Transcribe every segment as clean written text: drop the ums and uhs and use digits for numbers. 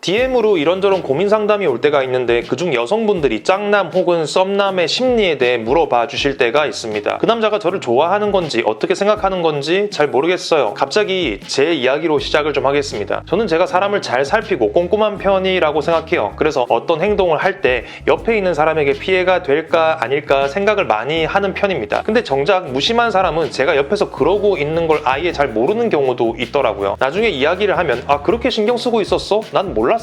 DM으로 이런저런 고민 상담이 올 때가 있는데 그중 여성분들이 짝남 혹은 썸남의 심리에 대해 물어봐 주실 때가 있습니다. 그 남자가 저를 좋아하는 건지 어떻게 생각하는 건지 잘 모르겠어요. 갑자기 제 이야기로 시작을 좀 하겠습니다. 저는 제가 사람을 잘 살피고 꼼꼼한 편이라고 생각해요. 그래서 어떤 행동을 할 때 옆에 있는 사람에게 피해가 될까 아닐까 생각을 많이 하는 편입니다. 근데 정작 무심한 사람은 제가 옆에서 그러고 있는 걸 아예 잘 모르는 경우도 있더라고요. 나중에 이야기를 하면 아 그렇게 신경 쓰고 있었어? 난 몰랐어.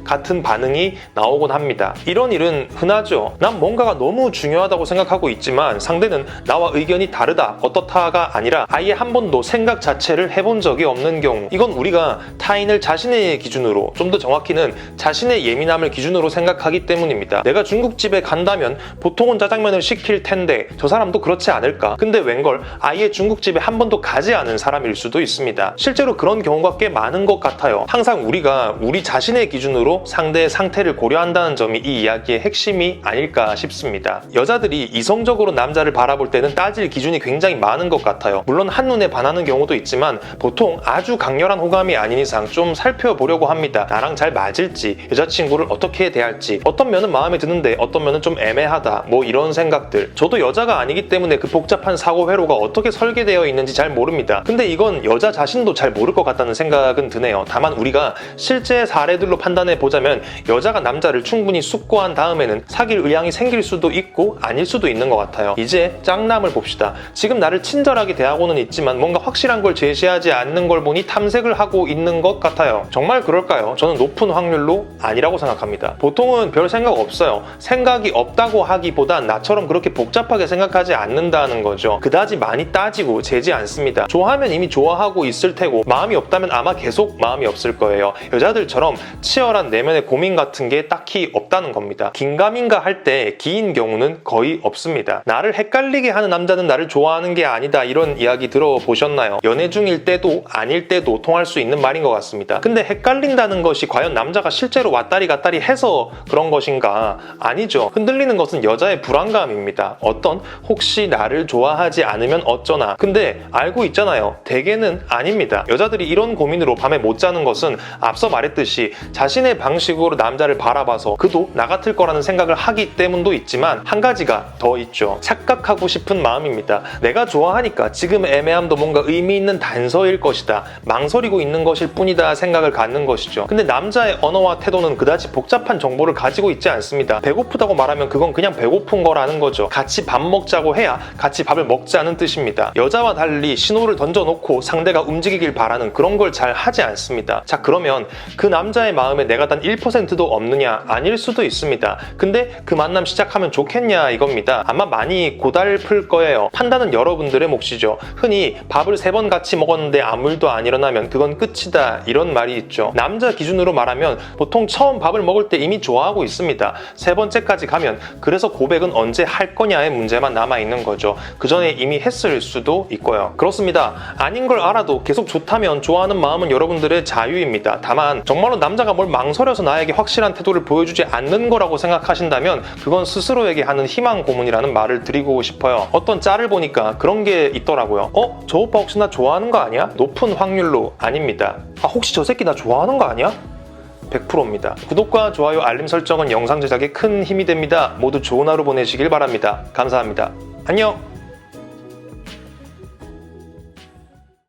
같은 반응이 나오곤 합니다. 이런 일은 흔하죠. 난 뭔가가 너무 중요하다고 생각하고 있지만 상대는 나와 의견이 다르다, 어떻다가 아니라 아예 한 번도 생각 자체를 해본 적이 없는 경우. 이건 우리가 타인을 자신의 기준으로, 좀 더 정확히는 자신의 예민함을 기준으로 생각하기 때문입니다. 내가 중국집에 간다면 보통은 짜장면을 시킬 텐데 저 사람도 그렇지 않을까? 근데 웬걸 아예 중국집에 한 번도 가지 않은 사람일 수도 있습니다. 실제로 그런 경우가 꽤 많은 것 같아요. 항상 우리가 우리 자신의 기준으로 상대의 상태를 고려한다는 점이 이 이야기의 핵심이 아닐까 싶습니다. 여자들이 이성적으로 남자를 바라볼 때는 따질 기준이 굉장히 많은 것 같아요. 물론 한눈에 반하는 경우도 있지만 보통 아주 강렬한 호감이 아닌 이상 좀 살펴보려고 합니다. 나랑 잘 맞을지, 여자친구를 어떻게 대할지, 어떤 면은 마음에 드는데 어떤 면은 좀 애매하다, 뭐 이런 생각들. 저도 여자가 아니기 때문에 그 복잡한 사고 회로가 어떻게 설계되어 있는지 잘 모릅니다. 근데 이건 여자 자신도 잘 모를 것 같다는 생각은 드네요. 다만 우리가 실제 사례들로 판단해 보자면 여자가 남자를 충분히 숙고한 다음에는 사귈 의향이 생길 수도 있고 아닐 수도 있는 것 같아요. 이제 짝남을 봅시다. 지금 나를 친절하게 대하고는 있지만 뭔가 확실한 걸 제시하지 않는 걸 보니 탐색을 하고 있는 것 같아요. 정말 그럴까요? 저는 높은 확률로 아니라고 생각합니다. 보통은 별 생각 없어요. 생각이 없다고 하기보단 나처럼 그렇게 복잡하게 생각하지 않는다는 거죠. 그다지 많이 따지고 재지 않습니다. 좋아하면 이미 좋아하고 있을 테고 마음이 없다면 아마 계속 마음이 없을 거예요. 여자들처럼 치열한 내면의 고민 같은 게 딱히 없다는 겁니다. 긴가민가 할 때 기인 경우는 거의 없습니다. 나를 헷갈리게 하는 남자는 나를 좋아하는 게 아니다, 이런 이야기 들어보셨나요? 연애 중일 때도 아닐 때도 통할 수 있는 말인 것 같습니다. 근데 헷갈린다는 것이 과연 남자가 실제로 왔다리 갔다리 해서 그런 것인가? 아니죠. 흔들리는 것은 여자의 불안감입니다. 어떤 혹시 나를 좋아하지 않으면 어쩌나. 근데 알고 있잖아요. 대개는 아닙니다. 여자들이 이런 고민으로 밤에 못 자는 것은 앞서 말했듯이 자신의 방식으로 남자를 바라봐서 그도 나 같을 거라는 생각을 하기 때문도 있지만 한 가지가 더 있죠. 착각하고 싶은 마음입니다. 내가 좋아하니까 지금 애매함도 뭔가 의미 있는 단서일 것이다, 망설이고 있는 것일 뿐이다 생각을 갖는 것이죠. 근데 남자의 언어와 태도는 그다지 복잡한 정보를 가지고 있지 않습니다. 배고프다고 말하면 그건 그냥 배고픈 거라는 거죠. 같이 밥 먹자고 해야 같이 밥을 먹자는 뜻입니다. 여자와 달리 신호를 던져놓고 상대가 움직이길 바라는 그런 걸 잘 하지 않습니다. 자, 그러면 그 남자의 마음에 내가 단 1%도 없느냐? 아닐 수도 있습니다. 근데 그 만남 시작하면 좋겠냐 이겁니다. 아마 많이 고달플 거예요. 판단은 여러분들의 몫이죠. 흔히 밥을 3번 같이 먹었는데 아무 일도 안 일어나면 그건 끝이다, 이런 말이 있죠. 남자 기준으로 말하면 보통 처음 밥을 먹을 때 이미 좋아하고 있습니다. 3번째까지 가면 그래서 고백은 언제 할 거냐의 문제만 남아있는 거죠. 그 전에 이미 했을 수도 있고요. 그렇습니다. 아닌 걸 알아도 계속 좋다면 좋아하는 마음은 여러분들의 자유입니다. 다만 정말로 남자가 뭘 망설여서 나에게 확실한 태도를 보여주지 않는 거라고 생각하신다면 그건 스스로에게 하는 희망 고문이라는 말을 드리고 싶어요. 어떤 짤을 보니까 그런 게 있더라고요. 저 오빠 혹시 나 좋아하는 거 아니야? 높은 확률로 아닙니다. 혹시 저 새끼 나 좋아하는 거 아니야? 100%입니다. 구독과 좋아요, 알림 설정은 영상 제작에 큰 힘이 됩니다. 모두 좋은 하루 보내시길 바랍니다. 감사합니다. 안녕!